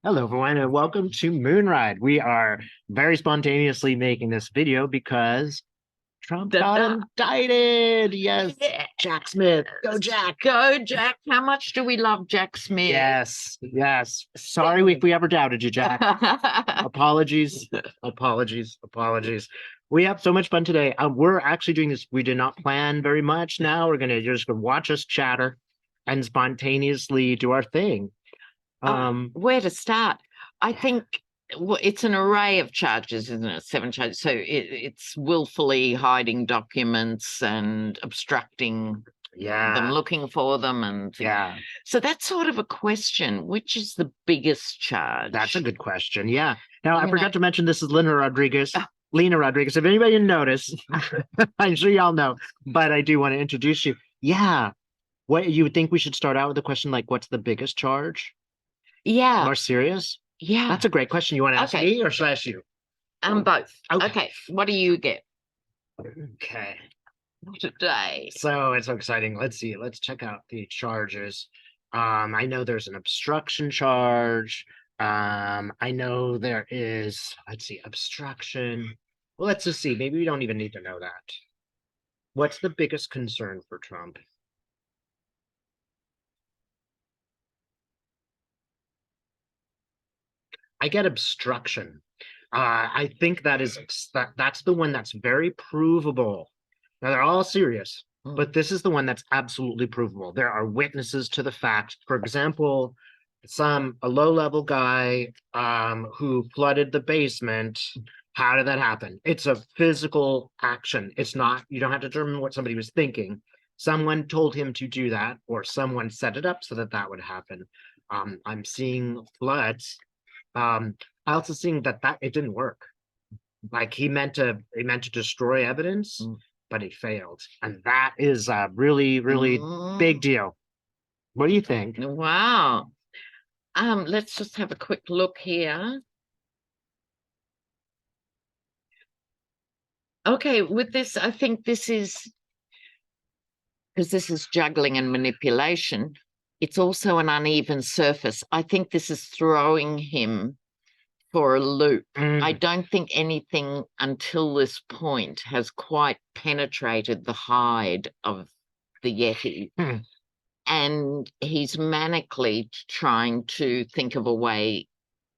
Hello, everyone, and welcome to Moonride. We are very spontaneously making this video because Trump got Da-da. indicted. Yes, Yeah. Jack Smith. Go, Jack. Go, Jack. How much do we love Jack Smith? Yes, yes. Sorry if we ever doubted you, Jack. Apologies, apologies, apologies. We have so much fun today. We're actually doing this. We did not plan very much now. You're just gonna watch us chatter and spontaneously do our thing. Where to start? I think it's an array of charges, isn't it? 7 charges. So it's willfully hiding documents and obstructing them, looking for them, and yeah. So that's sort of a question. Which is the biggest charge? That's a good question. Yeah. Now, I forgot to mention this is Lena Rodriguez. Lena Rodriguez. If anybody didn't notice, I'm sure y'all know, but I do want to introduce you. Yeah. What you would think we should start out with a question like, what's the biggest charge? Yeah. More serious? Yeah. That's a great question. You want to ask me or should I ask you? Both. Okay. What do you get? Okay. Today. So it's so exciting. Let's see. Let's check out the charges. I know there's an obstruction charge. I know there is, let's see, obstruction. Well, let's just see. Maybe we don't even need to know that. What's the biggest concern for Trump? I get obstruction. I think that's the one that's very provable. Now they're all serious, but this is the one that's absolutely provable. There are witnesses to the fact. For example, a low-level guy who flooded the basement. How did that happen? It's a physical action. It's not, you don't have to determine what somebody was thinking. Someone told him to do that, or someone set it up so that that would happen. I'm seeing floods. I also seeing that it didn't work. Like he meant to destroy evidence, but he failed. And that is a really, really big deal. What do you think? Wow. Let's just have a quick look here. Okay, with this, I think this is, because this is juggling and manipulation, it's also an uneven surface. I think this is throwing him for a loop. I don't think anything until this point has quite penetrated the hide of the Yeti. And he's manically trying to think of a way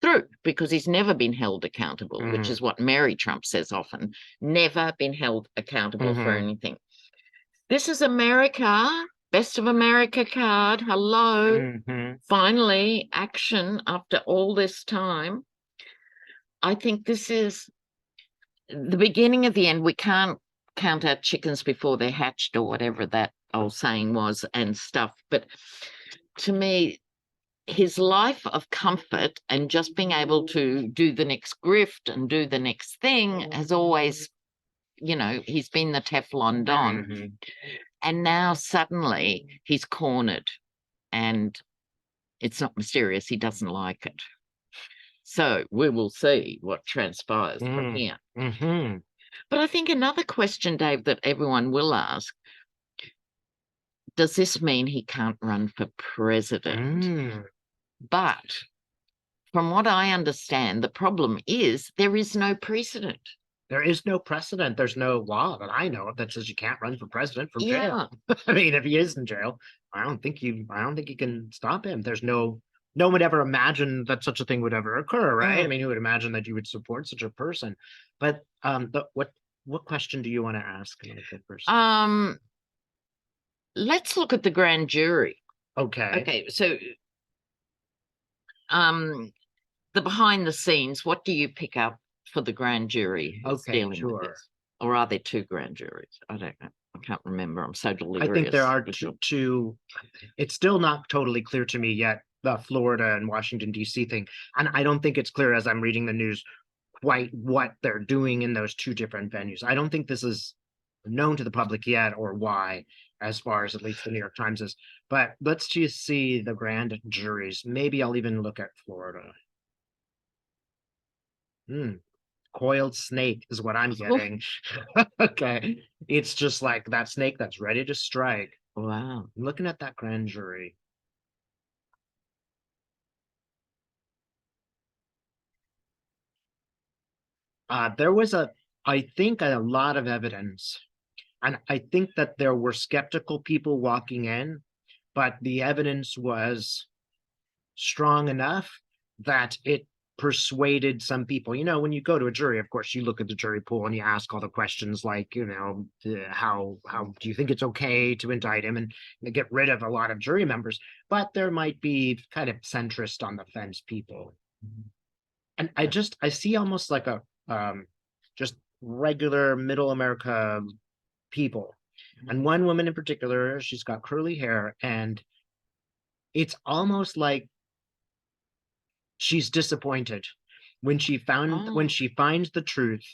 through because he's never been held accountable, which is what Mary Trump says often, never been held accountable for anything. This is America, best of America card. Hello. Finally, action after all this time. I think this is the beginning of the end. We can't count our chickens before they're hatched or whatever that old saying was and stuff. But to me, his life of comfort and just being able to do the next grift and do the next thing has always, he's been the Teflon Don. And now suddenly he's cornered and it's not mysterious. He doesn't like it. So we will see what transpires from here. But I think another question, Dave, that everyone will ask, does this mean he can't run for president? But from what I understand, the problem is there is no precedent. There is no precedent. There's no law that I know of that says you can't run for president from jail. I mean, if he is in jail, I don't think you can stop him. There's no one would ever imagine that such a thing would ever occur, right? I mean, who would imagine that you would support such a person? But what question do you want to ask? Let's look at the grand jury. Okay. So the behind the scenes, what do you pick up for the grand jury? Okay, sure. Or are there two grand juries? I don't know. I can't remember. I'm so delirious. I think there are two. It's still not totally clear to me yet, the Florida and Washington, D.C. thing. And I don't think it's clear as I'm reading the news quite what they're doing in those two different venues. I don't think this is known to the public yet or why, as far as at least the New York Times is. But let's just see the grand juries. Maybe I'll even look at Florida. Coiled snake is what I'm getting. Okay. It's just like that snake that's ready to strike. Wow. I'm looking at that grand jury. There was I think a lot of evidence, and I think that there were skeptical people walking in, but the evidence was strong enough that it persuaded some people. You know, when you go to a jury, of course, you look at the jury pool and you ask all the questions like, you know, how do you think it's okay to indict him, and get rid of a lot of jury members. But there might be kind of centrist on the fence people. And I see almost like a just regular middle America people. And one woman in particular, she's got curly hair, and it's almost like she's disappointed when she finds the truth.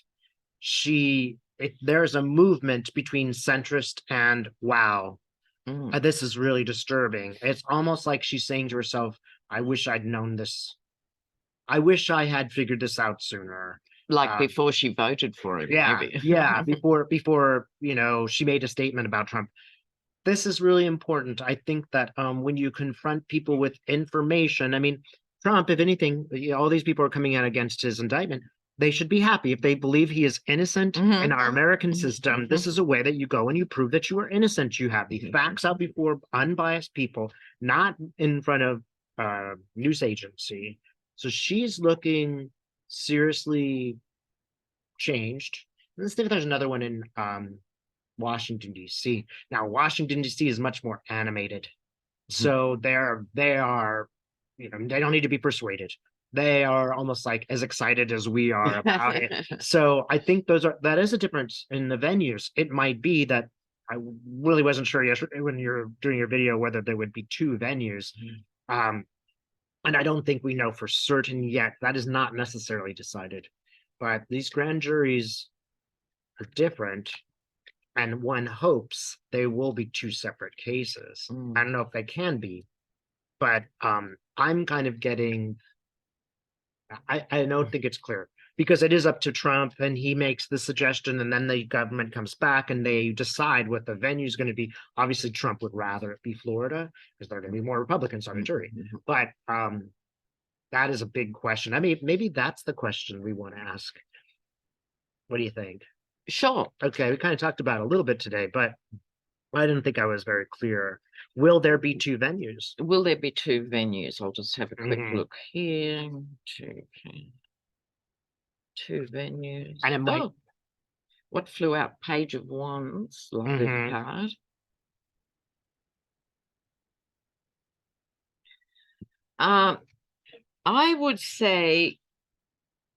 There's a movement between centrist and wow, this is really disturbing. It's almost like she's saying to herself, I wish I'd known this. I wish I had figured this out sooner. Like before she voted for him, maybe. Yeah, before you know, she made a statement about Trump. This is really important. I think that when you confront people with information, I mean, Trump, if anything, all these people are coming out against his indictment. They should be happy if they believe he is innocent in our American system. This is a way that you go and you prove that you are innocent. You have the facts out before unbiased people, not in front of news agency. So she's looking seriously changed. Let's think if there's another one in Washington, D.C. Now, Washington, D.C. is much more animated. So they are, you know, they don't need to be persuaded. They are almost like as excited as we are about it. So I think that is a difference in the venues. It might be that I really wasn't sure yesterday when you're doing your video whether there would be 2 venues. And I don't think we know for certain yet. That is not necessarily decided. But these grand juries are different. And one hopes they will be 2 separate cases. I don't know if they can be, but I'm kind of getting, I don't think it's clear, because it is up to Trump and he makes the suggestion and then the government comes back and they decide what the venue is going to be. Obviously, Trump would rather it be Florida because there are going to be more Republicans on the jury. But that is a big question. I mean, maybe that's the question we want to ask. What do you think? Sure. Okay, we kind of talked about it a little bit today, but I didn't think I was very clear. Will there be 2 venues? Will there be 2 venues? I'll just have a quick look here. 2 venues. And it might. Oh, what flew out? Page of Wands. Lovely card. I would say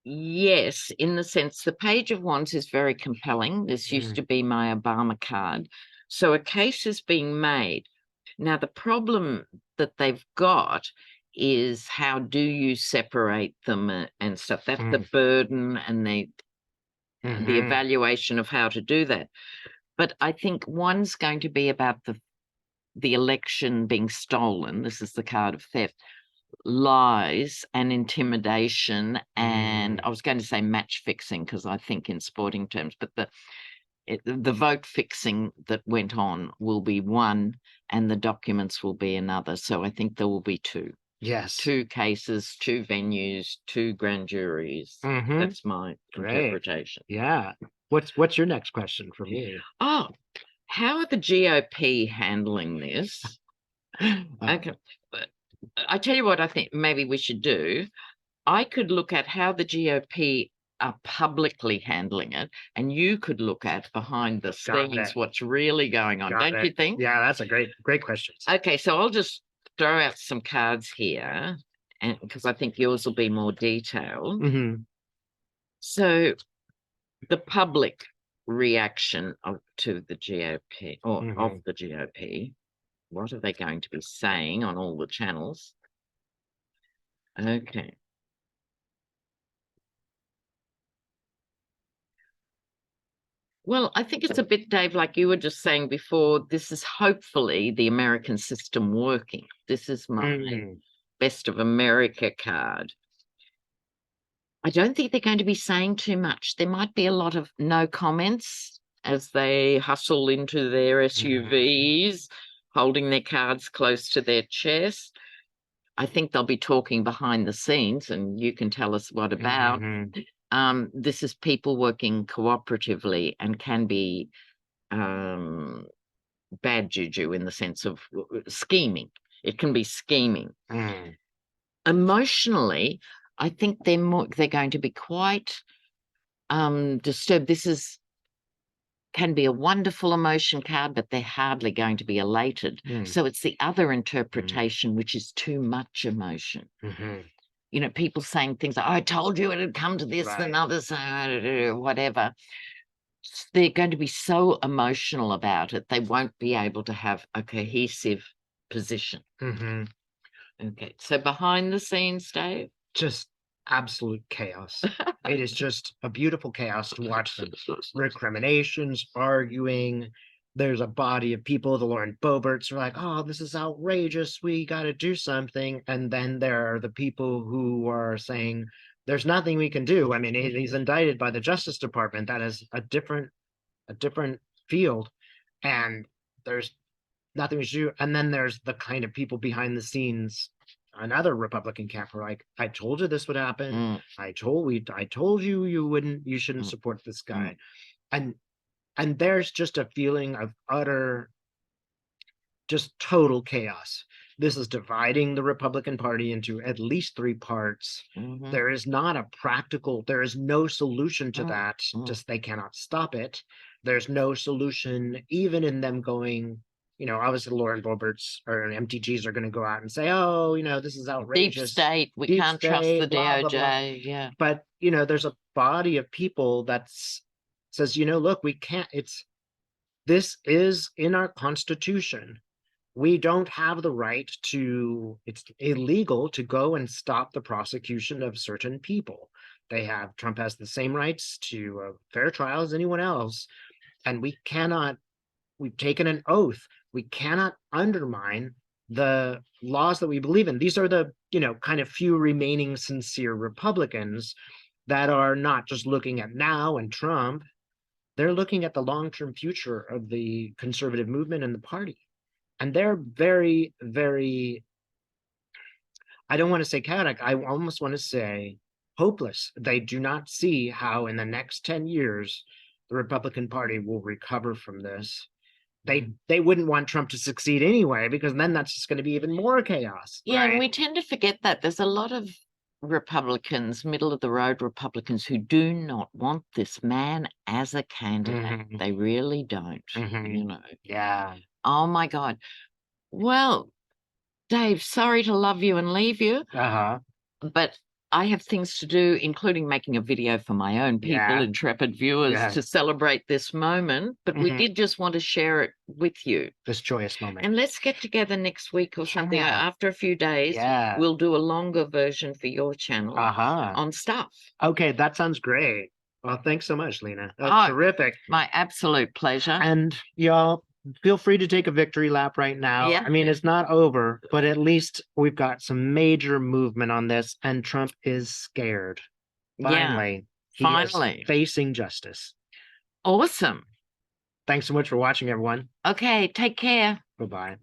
yes, in the sense the Page of Wands is very compelling. This used to be my Obama card. So a case is being made. Now, the problem that they've got is how do you separate them and stuff. That's the burden and the evaluation of how to do that. But I think one's going to be about the election being stolen. This is the card of theft. Lies and intimidation, and I was going to say match fixing because I think in sporting terms, but the vote fixing that went on will be one and the documents will be another. So I think there will be 2. Yes. 2 cases, 2 venues, 2 grand juries. That's my interpretation. Yeah. What's your next question for me? Oh, how are the GOP handling this? Okay. I tell you what I think maybe we should do. I could look at how the GOP are publicly handling it, and you could look at behind the scenes what's really going on. Don't you think? Yeah, that's a great question. Okay, so I'll just throw out some cards here, and because I think yours will be more detailed. So the public reaction to the GOP or of the GOP. What are they going to be saying on all the channels? Okay. Well, I think it's a bit, Dave, like you were just saying before, this is hopefully the American system working. This is my Best of America card. I don't think they're going to be saying too much. There might be a lot of no comments as they hustle into their SUVs, holding their cards close to their chest. I think they'll be talking behind the scenes, and you can tell us what about. This is people working cooperatively and can be bad juju in the sense of scheming. It can be scheming. Mm. Emotionally, I think they're going to be quite disturbed. Can be a wonderful emotion card, but they're hardly going to be elated. So it's the other interpretation, which is too much emotion. Mm-hmm. You know, people saying things like, "I told you it had come to this," and others, whatever. They're going to be so emotional about it, they won't be able to have a cohesive position. Mm-hmm. Okay, so behind the scenes, Dave? Just absolute chaos. It is just a beautiful chaos to watch them. Recriminations, arguing. There's a body of people, the Lauren Boeberts are like, oh, this is outrageous. We got to do something. And then there are the people who are saying, there's nothing we can do. I mean, he's indicted by the Justice Department. That is a different field. And there's nothing we should do. And then there's the kind of people behind the scenes, another Republican camp are like, I told you this would happen. I told you you shouldn't support this guy. And there's just a feeling of utter, just total chaos. This is dividing the Republican Party into at least 3 parts. There is not a practical, there is no solution to that. Just they cannot stop it. There's no solution, even in them going, you know, obviously Lauren Boeberts or MTGs are going to go out and say, oh, you know, this is outrageous. Deep state, we can't trust the DOJ. Blah, blah. Yeah. But, you know, there's a body of people that says, you know, look, we can't, this is in our Constitution. We don't have the right to, it's illegal to go and stop the prosecution of certain people. Trump has the same rights to a fair trial as anyone else. And we've taken an oath. We cannot undermine the laws that we believe in. These are the, you know, kind of few remaining sincere Republicans that are not just looking at now and Trump. They're looking at the long-term future of the conservative movement and the party. And they're very, very, I don't want to say chaotic. I almost want to say hopeless. They do not see how in the next 10 years, the Republican Party will recover from this. They wouldn't want Trump to succeed anyway, because then that's just going to be even more chaos. Yeah, right? and we tend to forget that there's a lot of Republicans, middle of the road Republicans, who do not want this man as a candidate. They really don't, you know. Yeah. Oh my God. Well, Dave, sorry to love you and leave you. But I have things to do, including making a video for my own people, intrepid viewers, to celebrate this moment. But we did just want to share it with you. This joyous moment. And let's get together next week or something. After a few days, we'll do a longer version for your channel on stuff. Okay, that sounds great. Well, thanks so much, Lena. That's terrific. My absolute pleasure. And y'all, feel free to take a victory lap right now. I mean, it's not over, but at least we've got some major movement on this, and Trump is scared. Finally. He is facing justice. Awesome. Thanks so much for watching, everyone. Okay, take care. Bye-bye.